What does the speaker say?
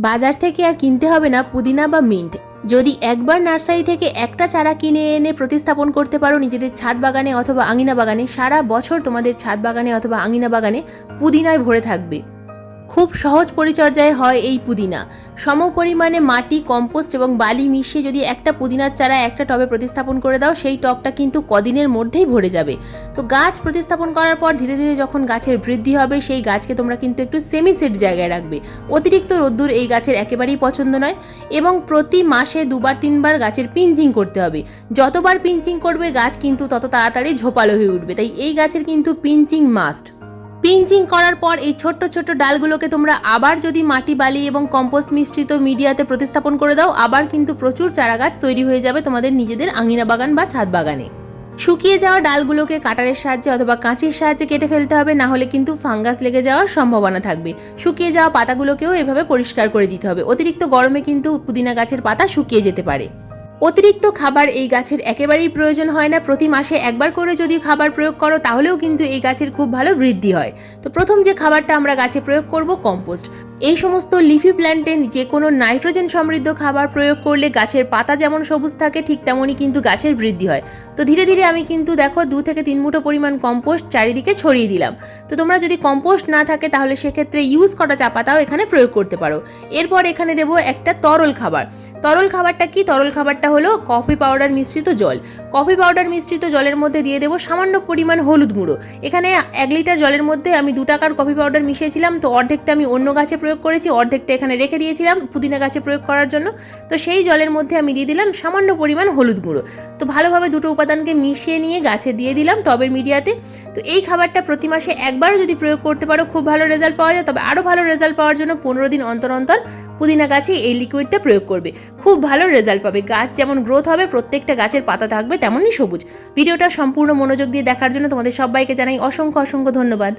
বাজার থেকে আর কিনতে হবে না পুদিনা বা মিন্ট। যদি একবার নার্সারি থেকে একটা চারা কিনে এনে প্রতিস্থাপন করতে পারো নিজেদের ছাদ বাগানে অথবা আঙিনা বাগানে, সারা বছর তোমাদের ছাদ বাগানে অথবা আঙিনা বাগানে পুদিনায় ভরে থাকবে। খুব সহজ পরিচর্যায় হয় এই পুদিনা। সম পরিমাণে মাটি, কম্পোস্ট এবং বালি মিশিয়ে যদি একটা পুদিনার চারা একটা টবে প্রতিস্থাপন করে দাও, সেই টবটা কিন্তু কদিনের মধ্যেই ভরে যাবে। তো গাছ প্রতিস্থাপন করার পর ধীরে ধীরে যখন গাছের বৃদ্ধি হবে, সেই গাছকে তোমরা কিন্তু একটু সেমি সেট জায়গায় রাখবে। অতিরিক্ত রোদ্দুর এই গাছের একেবারেই পছন্দ নয়। এবং প্রতি মাসে 2-3 বার গাছের পিঞ্চিং করতে হবে। যতবার পিঞ্চিং করবে গাছ কিন্তু তত তাড়াতাড়ি ঝোপালো হয়ে উঠবে, তাই এই গাছের কিন্তু পিঞ্চিং মাস্ট। পিঞ্চিং করার পর এই ছোট্ট ছোট্ট ডালগুলোকে তোমরা আবার যদি মাটি, বালি এবং কম্পোস্ট মিশ্রিত মিডিয়াতে প্রতিস্থাপন করে দাও, আবার কিন্তু প্রচুর চারা গাছ তৈরি হয়ে যাবে তোমাদের নিজেদের আঙিনা বাগান বা ছাদ বাগানে। শুকিয়ে যাওয়া ডালগুলোকে কাটারের সাহায্যে অথবা কাঁচির সাহায্যে কেটে ফেলতে হবে, না হলে কিন্তু ফাঙ্গাস লেগে যাওয়ার সম্ভাবনা থাকবে। শুকিয়ে যাওয়া পাতাগুলোকেও এভাবে পরিষ্কার করে দিতে হবে। অতিরিক্ত গরমে কিন্তু পুদিনা গাছের পাতা শুকিয়ে যেতে পারে। অতিরিক্ত খাবার এই গাছের একেবারেই প্রয়োজন হয় না। প্রতি মাসে একবার করে যদি খাবার প্রয়োগ করো তাহলেও কিন্তু এই গাছের খুব ভালো বৃদ্ধি হয়। তো প্রথম যে খাবারটা আমরা গাছে প্রয়োগ করব, কম্পোস্ট। এই সমস্ত লিফি প্ল্যান্টে যে কোনো নাইট্রোজেন সমৃদ্ধ খাবার প্রয়োগ করলে গাছের পাতা যেমন সবুজ থাকে, ঠিক তেমনই কিন্তু গাছের বৃদ্ধি হয়। তো ধীরে ধীরে আমি কিন্তু দেখো 2 থেকে 3 মুঠো পরিমাণ কম্পোস্ট চারিদিকে ছড়িয়ে দিলাম। তো তোমরা যদি কম্পোস্ট না থাকে তাহলে সেক্ষেত্রে ইউজ করা চা পাতাও এখানে প্রয়োগ করতে পারো। এরপর এখানে দেবো একটা তরল খাবার। তরল খাবারটা কি? তরল খাবারটা হলো কফি পাউডার মিশ্রিত জল। কফি পাউডার মিশ্রিত জলের মধ্যে দিয়ে দেবো সামান্য পরিমাণ হলুদ গুঁড়ো। এখানে 1 লিটার জলের মধ্যে আমি 2 টাকার কফি পাউডার মিশিয়েছিলাম। তো অর্ধেকটা আমি অন্য গাছে প্রয়োগ করেছি, অর্ধেকটা এখানে রেখে দিয়েছিলাম পুদিনা গাছে প্রয়োগ করার জন্য। তো সেই জলের মধ্যে আমি দিয়ে দিলাম সামান্য পরিমাণ হলুদ গুঁড়ো। তো ভালোভাবে দুটো উপাদানকে মিশিয়ে নিয়ে গাছে দিয়ে দিলাম টবের মিডিয়াতে। তো এই খাবারটা প্রতি মাসে একবারও যদি প্রয়োগ করতে পারো খুব ভালো রেজাল্ট পাওয়া যায়। তবে আরও ভালো রেজাল্ট পাওয়ার জন্য 15 দিন অন্তর অন্তর পুদিনা গাছে এই লিকুইডটা প্রয়োগ করবে। খুব ভালো রেজাল্ট পাবে। গাছ যেমন গ্রোথ হবে, প্রত্যেকটা গাছের পাতা থাকবে তেমনই সবুজ। ভিডিওটা সম্পূর্ণ মনোযোগ দিয়ে দেখার জন্য তোমাদের সবাইকে জানাই অসংখ্য অসংখ্য ধন্যবাদ।